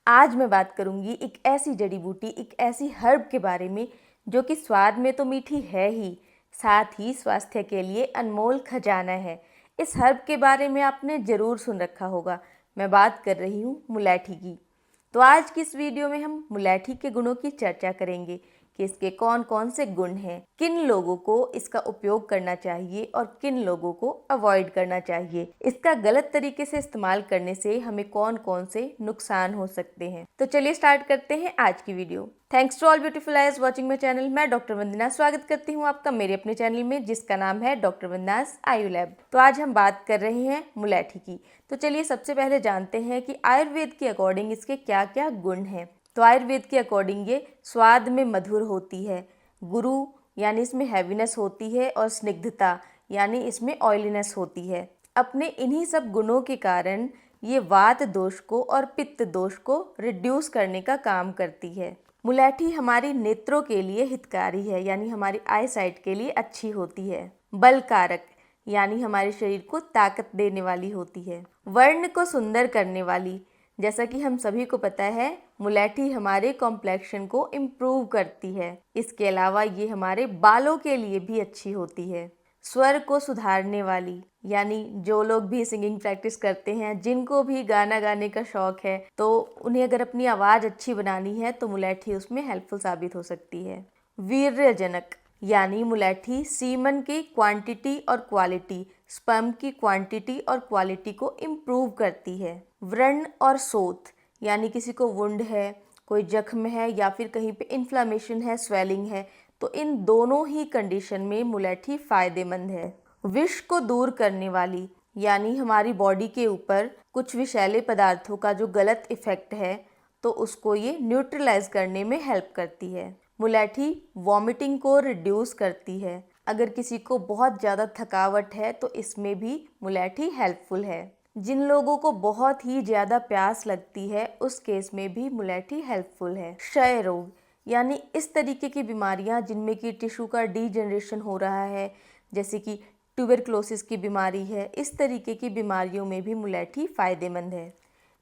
आज मैं बात करूंगी एक ऐसी जड़ी बूटी, एक ऐसी हर्ब के बारे में जो कि स्वाद में तो मीठी है ही, साथ ही स्वास्थ्य के लिए अनमोल खजाना है। इस हर्ब के बारे में आपने ज़रूर सुन रखा होगा। मैं बात कर रही हूँ मुलैठी की। तो आज की इस वीडियो में हम मुलैठी के गुणों की चर्चा करेंगे कि इसके कौन कौन से गुण हैं, किन लोगों को इसका उपयोग करना चाहिए और किन लोगों को अवॉइड करना चाहिए। इसका गलत तरीके से इस्तेमाल करने से हमें कौन कौन से नुकसान हो सकते हैं। तो चलिए स्टार्ट करते हैं आज की video. Thanks to all beautiful eyes watching my channel. मैं डॉक्टर वंदना स्वागत करती हूँ आपका मेरे अपने चैनल में, जिसका नाम है डॉक्टर वंदनास आयु लैब। तो आज हम बात कर रहे हैं मुलैठी की। तो चलिए सबसे पहले जानते हैं कि आयुर्वेद के अकॉर्डिंग इसके क्या क्या गुण हैं। तो आयुर्वेद के अकॉर्डिंग ये स्वाद में मधुर होती है, गुरु यानी इसमें हैवीनेस होती है, और स्निग्धता यानी इसमें ऑयलीनेस होती है। अपने इन्हीं सब गुणों के कारण ये वात दोष को और पित्त दोष को रिड्यूस करने का काम करती है। मुलैठी हमारी नेत्रों के लिए हितकारी है, यानी हमारी आई साइट के लिए अच्छी होती है। बल कारक यानी हमारे शरीर को ताकत देने वाली होती है। वर्ण को सुंदर करने वाली, जैसा कि हम सभी को पता है मुलैठी हमारे कॉम्प्लेक्शन को इम्प्रूव करती है। इसके अलावा ये हमारे बालों के लिए भी अच्छी होती है। स्वर को सुधारने वाली, यानी जो लोग भी सिंगिंग प्रैक्टिस करते हैं, जिनको भी गाना गाने का शौक है, तो उन्हें अगर अपनी आवाज़ अच्छी बनानी है तो मुलैठी उसमें हेल्पफुल साबित हो सकती है। वीर्यजनक यानी मुलैठी सीमन की क्वांटिटी और क्वालिटी, स्पर्म की क्वांटिटी और क्वालिटी को इम्प्रूव करती है। व्रण और सोथ यानी किसी को वुंड है, कोई जख्म है या फिर कहीं पे इन्फ्लामेशन है, स्वेलिंग है, तो इन दोनों ही कंडीशन में मुलैठी फ़ायदेमंद है। विष को दूर करने वाली, यानी हमारी बॉडी के ऊपर कुछ विषैले पदार्थों का जो गलत इफ़ेक्ट है, तो उसको ये न्यूट्रलाइज करने में हेल्प करती है। मुलैठी वॉमिटिंग को रिड्यूस करती है। अगर किसी को बहुत ज़्यादा थकावट है तो इसमें भी मुलैठी हेल्पफुल है। जिन लोगों को बहुत ही ज़्यादा प्यास लगती है उस केस में भी मुलैठी हेल्पफुल है। क्षय रोग यानी इस तरीके की बीमारियां जिनमें कि टिश्यू का डीजनरेशन हो रहा है, जैसे कि ट्यूबरक्लोसिस की बीमारी है, इस तरीके की बीमारियों में भी मुलैठी फ़ायदेमंद है।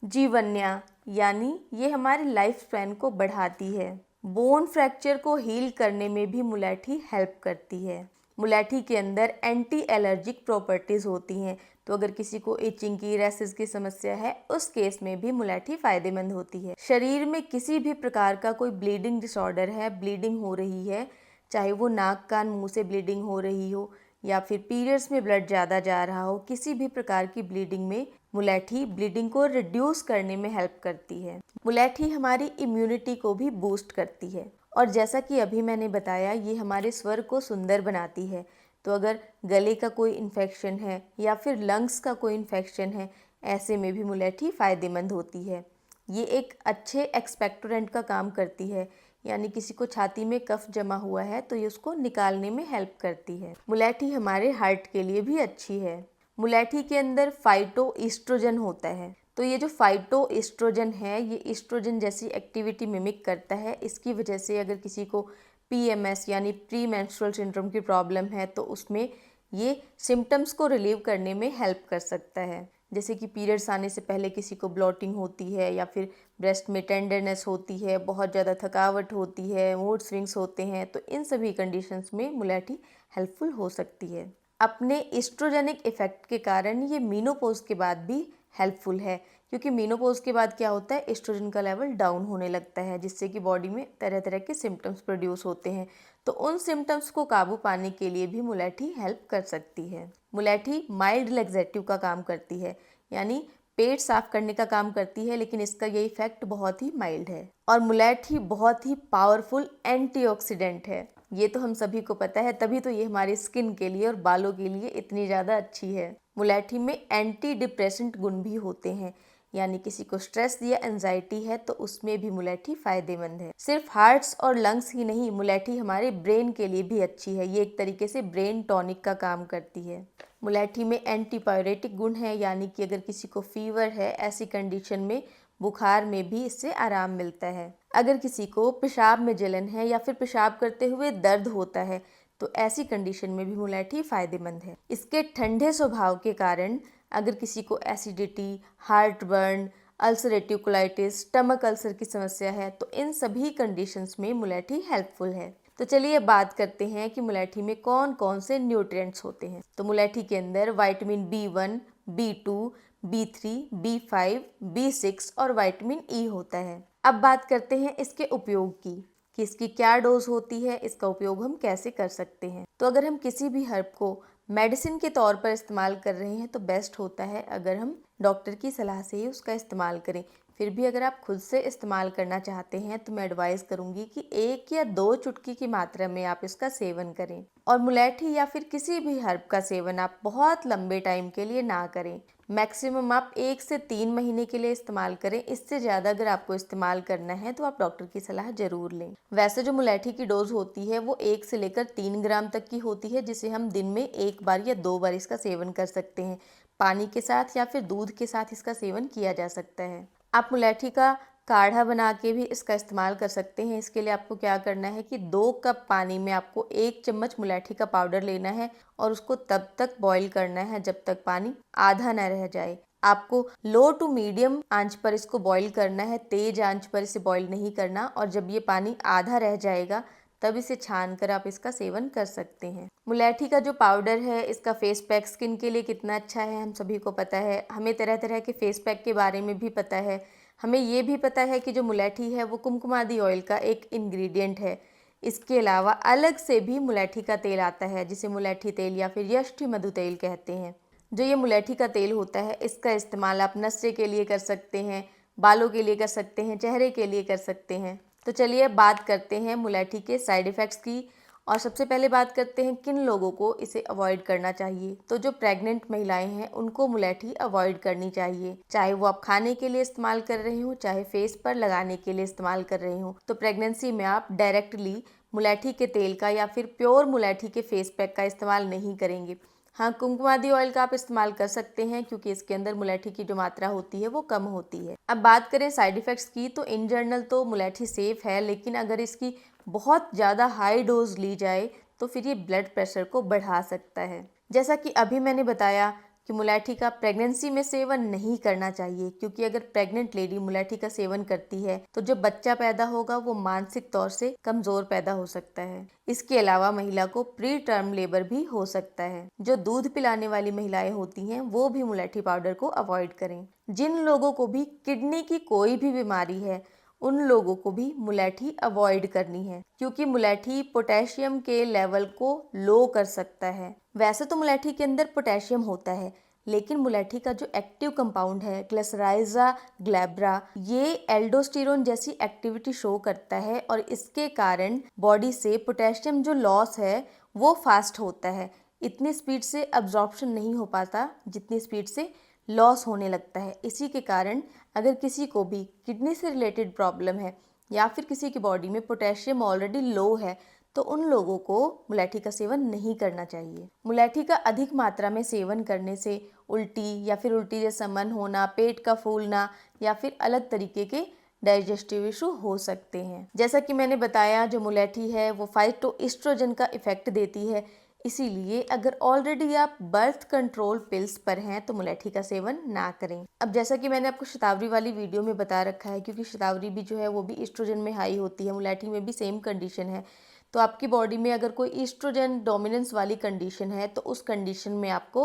जीवन्या यानी ये हमारी लाइफ स्पैन को बढ़ाती है। बोन फ्रैक्चर को हील करने में भी मुलैठी हेल्प करती है। मुलैठी के अंदर एंटी एलर्जिक प्रॉपर्टीज़ होती हैं, तो अगर किसी को इचिंग की, रैसेस की समस्या है, उस केस में भी मुलैठी फ़ायदेमंद होती है। शरीर में किसी भी प्रकार का कोई ब्लीडिंग डिसऑर्डर है, ब्लीडिंग हो रही है, चाहे वो नाक कान मुंह से ब्लीडिंग हो रही हो या फिर पीरियड्स में ब्लड ज़्यादा जा रहा हो, किसी भी प्रकार की ब्लीडिंग में मुलैठी ब्लीडिंग को रिड्यूस करने में हेल्प करती है। मुलैठी हमारी इम्यूनिटी को भी बूस्ट करती है, और जैसा कि अभी मैंने बताया, ये हमारे स्वर को सुंदर बनाती है। तो अगर गले का कोई इन्फेक्शन है या फिर लंग्स का कोई इन्फेक्शन है, ऐसे में भी मुलैठी फ़ायदेमंद होती है। ये एक अच्छे एक्सपेक्टोरेंट का काम करती है, यानी किसी को छाती में कफ जमा हुआ है तो ये उसको निकालने में हेल्प करती है। मुलैठी हमारे हार्ट के लिए भी अच्छी है। मुलैठी के अंदर फाइटो ईस्ट्रोजन होता है, तो ये जो फाइटो ईस्ट्रोजन है, ये ईस्ट्रोजन जैसी एक्टिविटी मिमिक करता है। इसकी वजह से अगर किसी को PMS यानी प्री मेंस्ट्रुअल सिंड्रोम की प्रॉब्लम है तो उसमें ये सिम्टम्स को रिलीव करने में हेल्प कर सकता है। जैसे कि पीरियड्स आने से पहले किसी को ब्लॉटिंग होती है या फिर ब्रेस्ट में टेंडरनेस होती है, बहुत ज़्यादा थकावट होती है, मूड स्विंग्स होते हैं, तो इन सभी कंडीशंस में मुलैठी हेल्पफुल हो सकती है। अपने एस्ट्रोजेनिक इफेक्ट के कारण ये मीनोपॉज के बाद भी हेल्पफुल है, क्योंकि मीनोपॉज के बाद क्या होता है, एस्ट्रोजन का लेवल डाउन होने लगता है, जिससे कि बॉडी में तरह तरह के सिम्टम्स प्रोड्यूस होते हैं। तो उन सिम्टम्स को काबू पाने के लिए भी मुलैठी हेल्प कर सकती है। मुलैठी माइल्ड लैक्सेटिव का काम करती है, यानी पेट साफ करने का काम करती है, लेकिन इसका ये इफेक्ट बहुत ही माइल्ड है। और मुलैठी बहुत ही पावरफुल एंटीऑक्सीडेंट है, ये तो हम सभी को पता है, तभी तो ये हमारी स्किन के लिए और बालों के लिए इतनी ज़्यादा अच्छी है। मुलैठी में एंटी डिप्रेसेंट गुण भी होते हैं, यानी किसी को स्ट्रेस या एंजाइटी है तो उसमें भी मुलैठी फ़ायदेमंद है। सिर्फ हार्ट्स और लंग्स ही नहीं, मुलैठी हमारे ब्रेन के लिए भी अच्छी है। ये एक तरीके से ब्रेन टॉनिक का काम करती है। मुलैठी में एंटीपायरेटिक गुण है, यानी कि अगर किसी को फीवर है, ऐसी कंडीशन में बुखार में भी इससे आराम मिलता है। अगर किसी को पेशाब में जलन है या फिर पेशाब करते हुए दर्द होता है, तो ऐसी कंडीशन में भी मुलैठी फ़ायदेमंद है। इसके ठंडे स्वभाव के कारण अगर किसी को acidity, heart burn, ulcerative colitis, stomach ulcer की समस्या है, तो इन सभी कंडीशंस में मुलैठी हेल्पफुल है। तो चलिए बात करते हैं कि मुलैठी में कौन कौन से न्यूट्रिएंट्स होते हैं। तो मुलैठी के अंदर vitamin B1, B2, B3, B5, B6 और विटामिन E होता है। अब बात करते हैं इसके उपयोग की कि इसकी क्या डोज होती है, इसका उपयोग हम कैसे कर सकते हैं। तो अगर हम किसी भी हर्ब को मेडिसिन के तौर पर इस्तेमाल कर रहे हैं तो बेस्ट होता है अगर हम डॉक्टर की सलाह से ही उसका इस्तेमाल करें। फिर भी अगर आप खुद से इस्तेमाल करना चाहते हैं तो मैं एडवाइस करूंगी कि 1 या 2 चुटकी की मात्रा में आप इसका सेवन करें। और मुलैठी या फिर किसी भी हर्ब का सेवन आप बहुत लंबे टाइम के लिए ना करें। मैक्सिमम आप 1 से 3 महीने के लिए इस्तेमाल करें। इससे ज़्यादा अगर आपको इस्तेमाल करना है तो आप डॉक्टर की सलाह जरूर लें। वैसे जो मुलैठी की डोज होती है वो 1 से लेकर 3 ग्राम तक की होती है, जिसे हम दिन में 1 बार या 2 बार इसका सेवन कर सकते हैं। पानी के साथ या फिर दूध के साथ इसका सेवन किया जा सकता है। आप मुलैठी का काढ़ा बना के भी इसका इस्तेमाल कर सकते हैं। इसके लिए आपको क्या करना है कि 2 कप पानी में आपको 1 चम्मच मुलैठी का पाउडर लेना है और उसको तब तक बॉईल करना है जब तक पानी आधा न रह जाए। आपको लो टू मीडियम आंच पर इसको बॉईल करना है, तेज आंच पर इसे बॉईल नहीं करना। और जब ये पानी आधा रह जाएगा तब इसे छान कर आप इसका सेवन कर सकते हैं। मुलैठी का जो पाउडर है इसका फेस पैक स्किन के लिए कितना अच्छा है हम सभी को पता है। हमें तरह तरह के फेस पैक के बारे में भी पता है। हमें ये भी पता है कि जो मुलैठी है वो कुमकुमादी ऑयल का एक इंग्रेडिएंट है। इसके अलावा अलग से भी मुलैठी का तेल आता है जिसे मुलैठी तेल या फिर यष्टि मधु तेल कहते हैं। जो ये मुलैठी का तेल होता है इसका इस्तेमाल आप नशे के लिए कर सकते हैं, बालों के लिए कर सकते हैं, चेहरे के लिए कर सकते हैं। तो चलिए बात करते हैं मुलैठी के साइड इफ़ेक्ट्स की। और सबसे पहले बात करते हैं किन लोगों को इसे अवॉइड करना चाहिए। तो जो प्रेग्नेंट महिलाएं हैं उनको मुलैठी अवॉइड करनी चाहिए, चाहे वो आप खाने के लिए इस्तेमाल कर रहे हो चाहे फेस पर लगाने के लिए इस्तेमाल कर रहे हो। तो प्रेगनेंसी में आप डायरेक्टली मुलैठी के तेल का या फिर प्योर मुलैठी के फेस पैक का इस्तेमाल नहीं करेंगे। हाँ, कुमकुमादी ऑयल का आप इस्तेमाल कर सकते हैं क्योंकि इसके अंदर मुलैठी की जो मात्रा होती है वो कम होती है। अब बात करें साइड इफ़ेक्ट्स की तो इन जनरल तो मुलैठी सेफ है, लेकिन अगर इसकी बहुत ज़्यादा हाई डोज ली जाए तो फिर ये ब्लड प्रेशर को बढ़ा सकता है। जैसा कि अभी मैंने बताया कि मुलैठी का प्रेगनेंसी में सेवन नहीं करना चाहिए, क्योंकि अगर प्रेग्नेंट लेडी मुलैठी का सेवन करती है तो जो बच्चा पैदा होगा वो मानसिक तौर से कमजोर पैदा हो सकता है। इसके अलावा महिला को प्री टर्म लेबर भी हो सकता है। जो दूध पिलाने वाली महिलाएं होती हैं वो भी मुलैठी पाउडर को अवॉइड करें। जिन लोगों को भी किडनी की कोई भी बीमारी है उन लोगों को भी मुलैठी अवॉइड करनी है, क्योंकि मुलैठी पोटेशियम के लेवल को लो कर सकता है। वैसे तो मुलैठी के अंदर पोटेशियम होता है, लेकिन मुलैठी का जो एक्टिव कंपाउंड है ग्लिसराइजा ग्लैब्रा, ये एल्डोस्टेरोन जैसी एक्टिविटी शो करता है और इसके कारण बॉडी से पोटेशियम जो लॉस है वो फास्ट होता है। इतनी स्पीड से अब्जॉर्प्शन नहीं हो पाता जितनी स्पीड से लॉस होने लगता है। इसी के कारण अगर किसी को भी किडनी से रिलेटेड प्रॉब्लम है या फिर किसी की बॉडी में पोटेशियम ऑलरेडी लो है तो उन लोगों को मुलैठी का सेवन नहीं करना चाहिए। मुलैठी का अधिक मात्रा में सेवन करने से उल्टी या फिर उल्टी जैसा मन होना, पेट का फूलना या फिर अलग तरीके के डाइजेस्टिव इशू हो सकते हैं। जैसा कि मैंने बताया जो मुलैठी है वो फाइटोएस्ट्रोजन का इफेक्ट देती है, इसीलिए अगर ऑलरेडी आप बर्थ कंट्रोल पिल्स पर हैं तो मुलैठी का सेवन ना करें। अब जैसा कि मैंने आपको शतावरी वाली वीडियो में बता रखा है, क्योंकि शतावरी भी जो है वो भी ईस्ट्रोजन में हाई होती है, मुलैठी में भी सेम कंडीशन है। तो आपकी बॉडी में अगर कोई ईस्ट्रोजन डोमिनेंस वाली कंडीशन है तो उस कंडीशन में आपको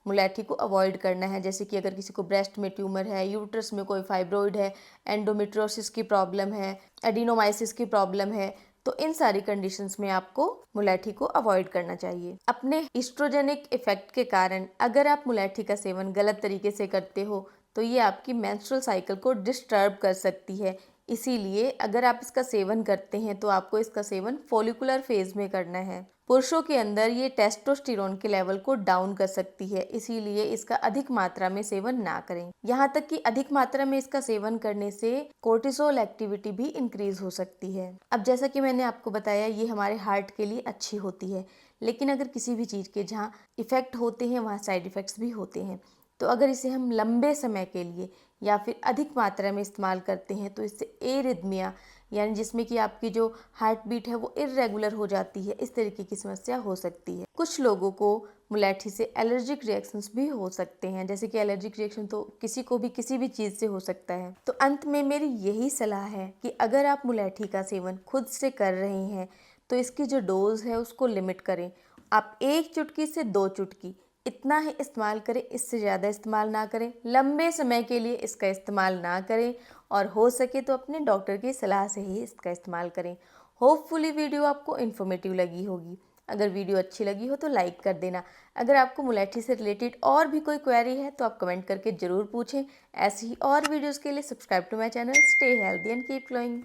मुलैठी को अवॉइड करना है। जैसे कि अगर किसी को ब्रेस्ट में ट्यूमर है, यूट्रस में कोई फाइब्रोइड है, एंडोमेट्रियोसिस की प्रॉब्लम है, एडिनोमाइसिस की प्रॉब्लम है, तो इन सारी कंडीशंस में आपको मुलैठी को अवॉइड करना चाहिए। अपने ईस्ट्रोजेनिक इफेक्ट के कारण अगर आप मुलैठी का सेवन गलत तरीके से करते हो तो ये आपकी मेंस्ट्रुअल साइकिल को डिस्टर्ब कर सकती है। इसीलिए अगर आप इसका सेवन करते हैं तो आपको इसका सेवन फोलिकुलर फेज में करना है। पुरुषों के अंदर ये टेस्टोस्टेरोन के लेवल को डाउन कर सकती है, इसीलिए इसका अधिक मात्रा में सेवन ना करें। यहाँ तक कि अधिक मात्रा में इसका सेवन करने से कोर्टिसोल एक्टिविटी भी इंक्रीज हो सकती है। अब जैसा कि मैंने आपको बताया ये हमारे हार्ट के लिए अच्छी होती है, लेकिन अगर किसी भी चीज़ के जहाँ इफेक्ट होते हैं वहाँ साइड इफेक्ट्स भी होते हैं। तो अगर इसे हम लंबे समय के लिए या फिर अधिक मात्रा में इस्तेमाल करते हैं तो इससे एरिथमिया यानी जिसमें कि आपकी जो हार्ट बीट है वो इर्रेगुलर हो जाती है, इस तरीके की समस्या हो सकती है। कुछ लोगों को मुलैठी से एलर्जिक रिएक्शंस भी हो सकते हैं, जैसे कि एलर्जिक रिएक्शन तो किसी को भी किसी भी चीज़ से हो सकता है। तो अंत में मेरी यही सलाह है कि अगर आप मुलैठी का सेवन खुद से कर रहे हैं तो इसकी जो डोज है उसको लिमिट करें। आप 1 चुटकी से 2 चुटकी इतना ही इस्तेमाल करें, इससे ज़्यादा इस्तेमाल ना करें। लंबे समय के लिए इसका इस्तेमाल ना करें और हो सके तो अपने डॉक्टर की सलाह से ही इसका इस्तेमाल करें। होपफुली वीडियो आपको इन्फॉर्मेटिव लगी होगी। अगर वीडियो अच्छी लगी हो तो लाइक कर देना। अगर आपको मुलैठी से रिलेटेड और भी कोई क्वेरी है तो आप कमेंट करके ज़रूर पूछें। ऐसी ही और वीडियोज़ के लिए subscribe to my channel. Stay healthy and keep glowing.